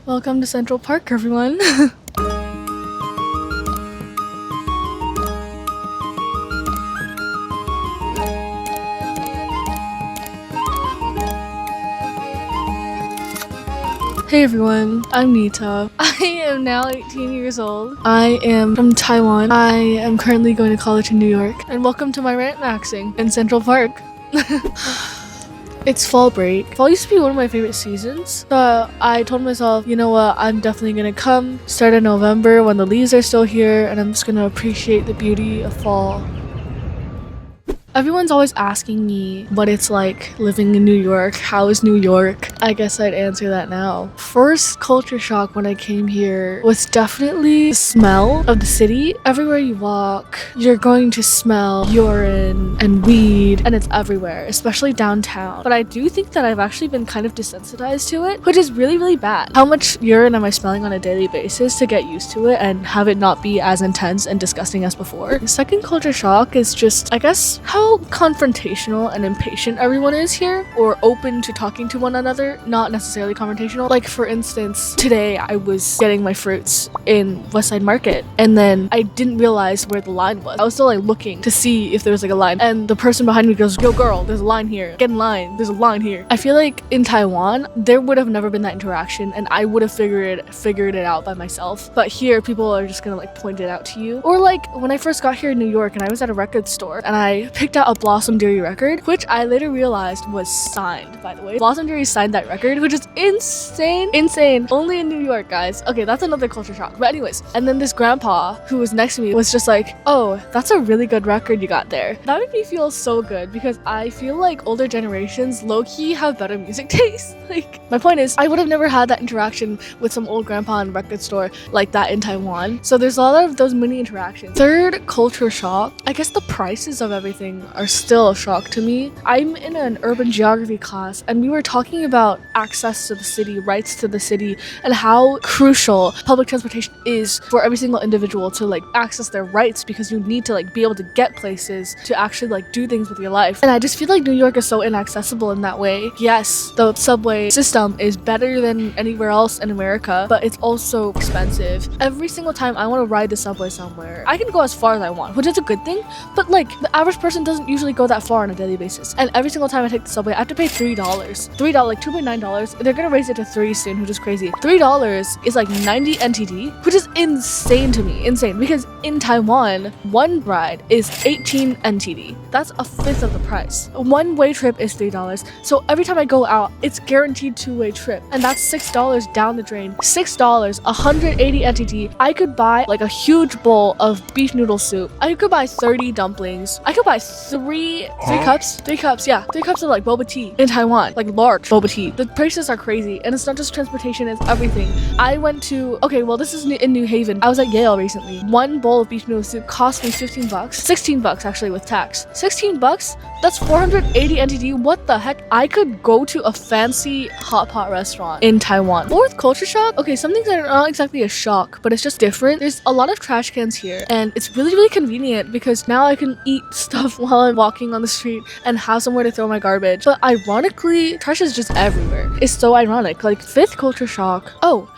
Welcome to Central Park, everyone. Hey everyone, I'm Nita. I am now 18 years old. I am from Taiwan. I am currently going to college in New York. And welcome to my rantmaxxing in Central Park. It's fall break. Fall used to be one of my favorite seasons. So I told myself, you know what, I'm definitely gonna come start in November when the leaves are still here and I'm just gonna appreciate the beauty of fall. Everyone's always asking me what it's like living in New York. How is New York? I guess I'd answer that now. First culture shock when I came here was definitely the smell of the city. Everywhere you walk, you're going to smell urine and weed, and it's everywhere, especially downtown. But I do think that I've actually been kind of desensitized to it, which is really, really bad. How much urine am I smelling on a daily basis to get used to it and have it not be as intense and disgusting as before? The second culture shock is just, I guess, how confrontational and impatient everyone is here, or open to talking to one another, not necessarily confrontational. Like for instance, today I was getting my fruits in West Side Market and then I didn't realize where the line was. I was still like looking to see if there was like a line, and the person behind me goes, "Yo girl, there's a line here, get in line, there's a line here." I feel like in Taiwan there would have never been that interaction and I would have figured it out by myself, but here people are just gonna like point it out to you. Or like when I first got here in New York and I was at a record store and I picked out a Blossom Dearie record, which I later realized was signed, by the way. Blossom Dearie signed that record, which is insane. Only in New York, guys. Okay, that's another culture shock. But anyways, and then this grandpa who was next to me was just like, "Oh, that's a really good record you got there." That made me feel so good because I feel like older generations low-key have better music taste. Like, my point is, I would have never had that interaction with some old grandpa in a record store like that in Taiwan. So there's a lot of those mini interactions. Third culture shock, I guess the prices of everything are still a shock to me. I'm in an urban geography class and we were talking about access to the city, rights to the city, and how crucial public transportation is for every single individual to like access their rights, because you need to like be able to get places to actually like do things with your life. And I just feel like New York is so inaccessible in that way. Yes, the subway system is better than anywhere else in America, but it's also expensive. Every single time I want to ride the subway somewhere, I can go as far as I want, which is a good thing, but like the average person doesn't usually go that far on a daily basis. And every single time I take the subway, I have to pay $3. Like $2.9. They're gonna raise it to $3 soon, which is crazy. $3 is like 90 NTD, which is insane to me. Insane. Because in Taiwan, one ride is 18 NTD. That's a fifth of the price. A one-way trip is $3. So every time I go out, it's guaranteed two-way trip. And that's $6 down the drain. $6, 180 NTD. I could buy like a huge bowl of beef noodle soup. I could buy 30 dumplings. I could buy three cups of like boba tea in Taiwan, like large boba tea. The prices are crazy, and it's not just transportation, it's everything. I went to, okay, well this is in New Haven. I was at Yale recently. One bowl of beef noodle soup cost me $15, $16 actually with tax. $16? That's 480 NTD. What the heck? I could go to a fancy hot pot restaurant in Taiwan. Fourth culture shock, okay, some things are not exactly a shock, but it's just different. There's a lot of trash cans here, and it's really, really convenient because now I can eat stuff while I'm walking on the street and have somewhere to throw my garbage. But ironically, trash is just everywhere. It's so ironic. Like, fifth culture shock. Oh,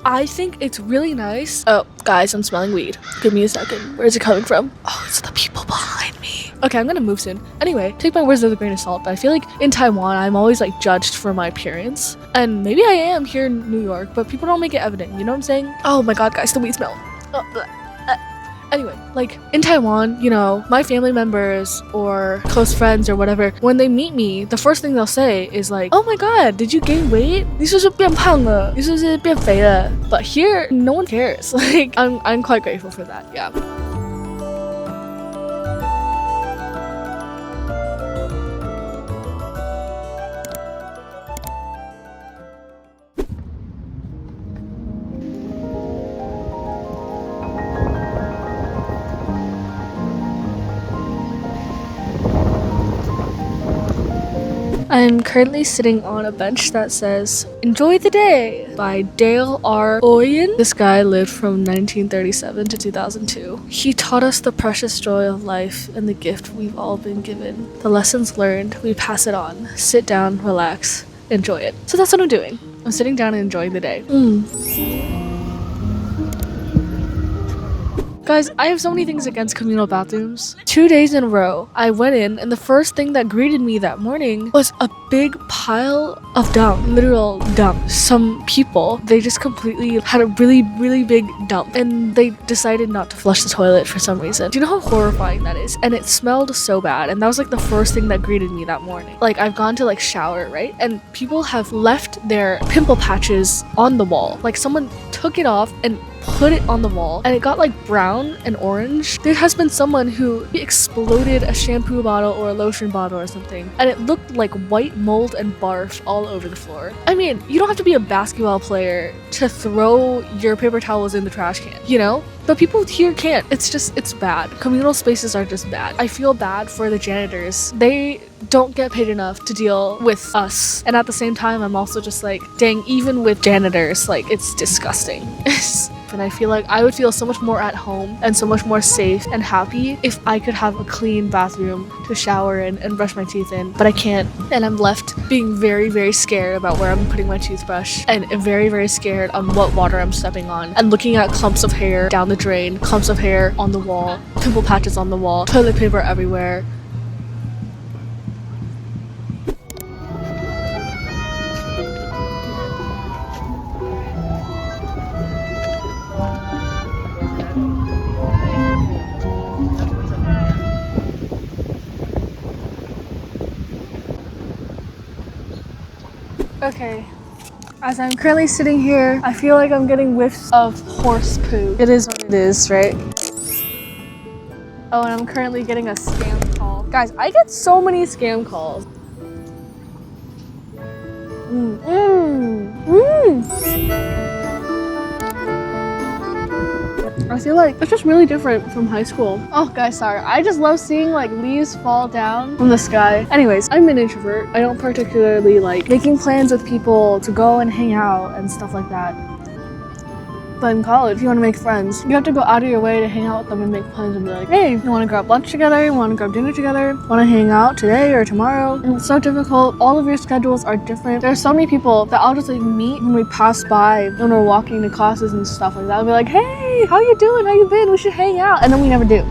I think it's really nice. Oh, guys, I'm smelling weed. Give me a second. Where is it coming from? Oh, it's the people behind me. Okay, I'm gonna move soon. Anyway, take my words with a grain of salt, but I feel like in Taiwan, I'm always like judged for my appearance. And maybe I am here in New York, but people don't make it evident. You know what I'm saying? Oh my god, guys, the weed smell. Anyway, like in Taiwan, you know, my family members or close friends or whatever, when they meet me, the first thing they'll say is like, "Oh my god, did you gain weight? 你是不是变胖了？你是不是变肥了?" But here, no one cares. Like, I'm quite grateful for that. Yeah. I'm currently sitting on a bench that says, "Enjoy the Day" by Dale R. Oyen. This guy lived from 1937 to 2002. He taught us the precious joy of life and the gift we've all been given. The lessons learned, we pass it on. Sit down, relax, enjoy it. So that's what I'm doing. I'm sitting down and enjoying the day. Guys, I have so many things against communal bathrooms. 2 days in a row, I went in and the first thing that greeted me that morning was a big pile of dump. Literal dump. Some people, they just completely had a really big dump and they decided not to flush the toilet for some reason. Do you know how horrifying that is? And it smelled so bad, and that was like the first thing that greeted me that morning. Like, I've gone to like shower, right? And people have left their pimple patches on the wall. Like, someone took it off and put it on the wall and it got like brown and orange. There has been someone who exploded a shampoo bottle or a lotion bottle or something and it looked like white mold and barf all over the floor. I mean, you don't have to be a basketball player to throw your paper towels in the trash can, you know? But people here can't. It's bad. Communal spaces are just bad. I feel bad for the janitors. They don't get paid enough to deal with us. And at the same time, I'm also just like, dang, even with janitors, like, it's disgusting. And I feel like I would feel so much more at home and so much more safe and happy if I could have a clean bathroom to shower in and brush my teeth in, but I can't. And I'm left being very scared about where I'm putting my toothbrush and very scared on what water I'm stepping on and looking at clumps of hair down the drain, clumps of hair on the wall, pimple patches on the wall, toilet paper everywhere. Okay, as I'm currently sitting here, I feel like I'm getting whiffs of horse poo. It is what it is, right? Oh, and I'm currently getting a scam call. Guys, I get so many scam calls. I feel like it's just really different from high school. Oh, guys, sorry. I just love seeing like leaves fall down from the sky. Anyways, I'm an introvert. I don't particularly like making plans with people to go and hang out and stuff like that. But in college, you want to make friends. You have to go out of your way to hang out with them and make plans and be like, hey, you want to grab lunch together? You want to grab dinner together? Want to hang out today or tomorrow? And it's so difficult. All of your schedules are different. There are so many people that I'll just like meet when we pass by, when we're walking to classes and stuff like that. I'll be like, hey, how you doing? How you been? We should hang out. And then we never do.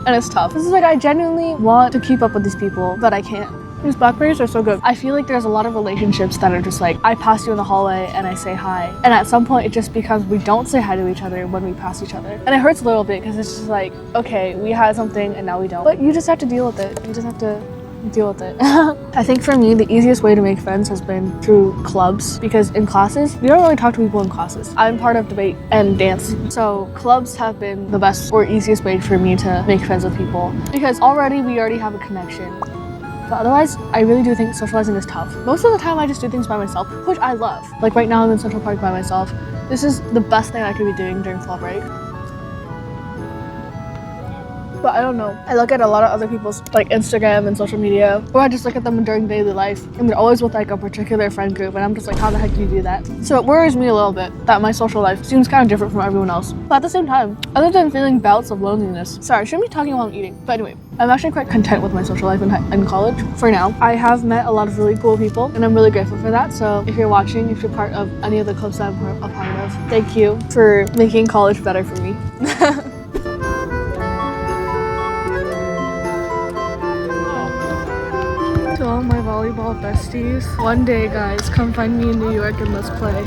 And it's tough. This is like, I genuinely want to keep up with these people, but I can't. These blackberries are so good. I feel like there's a lot of relationships that are just like, I pass you in the hallway and I say hi. And at some point it just becomes we don't say hi to each other when we pass each other. And it hurts a little bit because it's just like, okay, we had something and now we don't. But you just have to deal with it. You just have to deal with it. I think for me, the easiest way to make friends has been through clubs, because in classes, you don't really talk to people in classes. I'm part of debate and dance. So clubs have been the best or easiest way for me to make friends with people because we already have a connection. But otherwise, I really do think socializing is tough. Most of the time I just do things by myself, which I love. Like right now I'm in Central Park by myself. This is the best thing I could be doing during fall break. But I don't know. I look at a lot of other people's like Instagram and social media, or I just look at them during daily life, and they're always with like a particular friend group, and I'm just like, how the heck do you do that? So it worries me a little bit that my social life seems kind of different from everyone else. But at the same time, other than feeling bouts of loneliness, sorry, I shouldn't be talking while I'm eating. But anyway, I'm actually quite content with my social life in college for now. I have met a lot of really cool people, and I'm really grateful for that. So if you're watching, if you're part of any of the clubs that I'm a part of, thank you for making college better for me. To all my volleyball besties, one day guys, come find me in New York and let's play.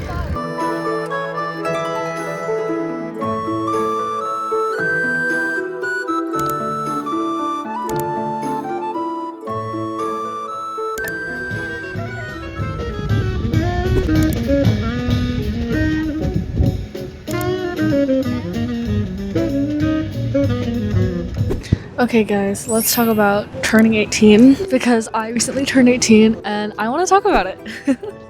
Okay guys, let's talk about turning 18 because I recently turned 18 and I want to talk about it.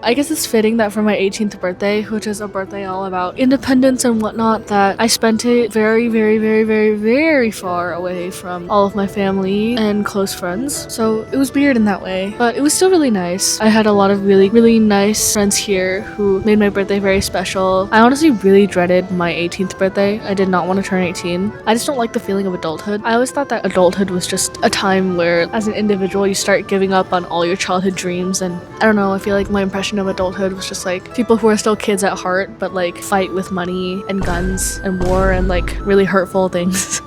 I guess it's fitting that for my 18th birthday, which is a birthday all about independence and whatnot, that I spent it very far away from all of my family and close friends. So it was weird in that way, but it was still really nice. I had a lot of really nice friends here who made my birthday very special. I honestly really dreaded my 18th birthday. I did not want to turn 18. I just don't like the feeling of adulthood. I always thought that adulthood was just a time where as an individual you start giving up on all your childhood dreams, and I don't know, I feel like my impression definition of adulthood was just like people who are still kids at heart, but like fight with money and guns and war and like really hurtful things.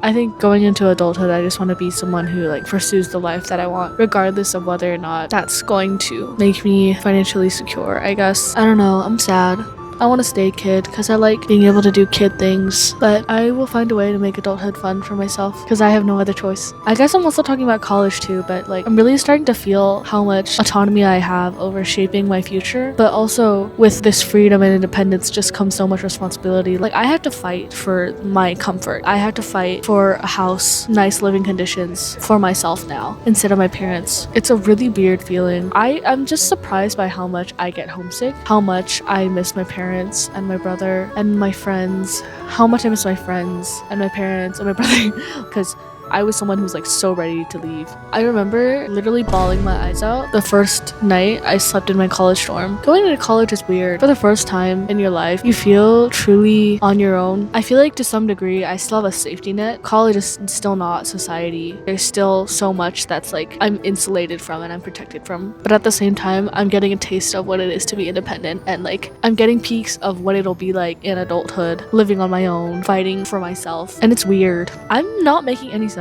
I think going into adulthood, I just want to be someone who like pursues the life that I want, regardless of whether or not that's going to make me financially secure, I guess. I don't know, I'm sad. I want to stay a kid because I like being able to do kid things, but I will find a way to make adulthood fun for myself because I have no other choice. I guess I'm also talking about college too, but like I'm really starting to feel how much autonomy I have over shaping my future, but also with this freedom and independence just comes so much responsibility. Like I have to fight for my comfort. I have to fight for a house, nice living conditions for myself now instead of my parents. It's a really weird feeling. I'm just surprised by how much I get homesick, how much I miss my parents and my brother and my friends, how much I miss my friends and my parents and my brother because I was someone who was like so ready to leave. I remember literally bawling my eyes out the first night I slept in my college dorm. Going to college is weird. For the first time in your life, you feel truly on your own. I feel like to some degree, I still have a safety net. College is still not society. There's still so much that's like I'm insulated from and I'm protected from. But at the same time, I'm getting a taste of what it is to be independent and like I'm getting peeks of what it'll be like in adulthood, living on my own, fighting for myself. And it's weird. I'm not making any sense.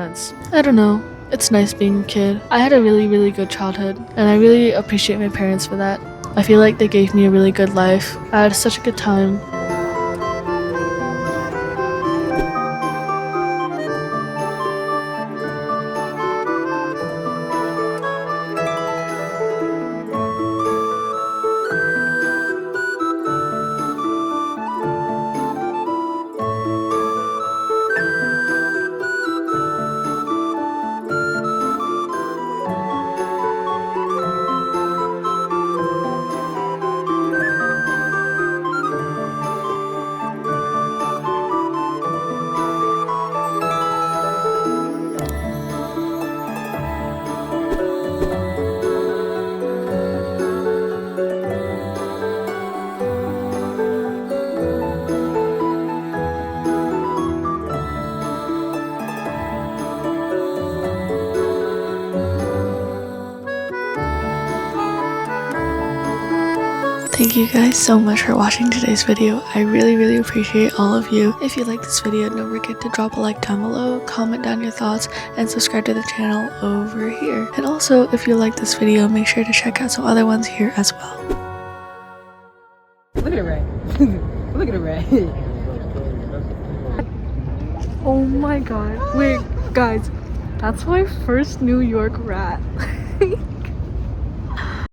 I don't know. It's nice being a kid. I had a really, really good childhood, and I really appreciate my parents for that. I feel like they gave me a really good life. I had such a good time. Thank you guys so much for watching today's video. I really, really appreciate all of you. If you like this video, don't forget to drop a like down below, comment down your thoughts, and subscribe to the channel over here. And also, if you like this video, make sure to check out some other ones here as well. Look at the rat. Look at the rat. Oh my god. Wait, guys. That's my first New York rat.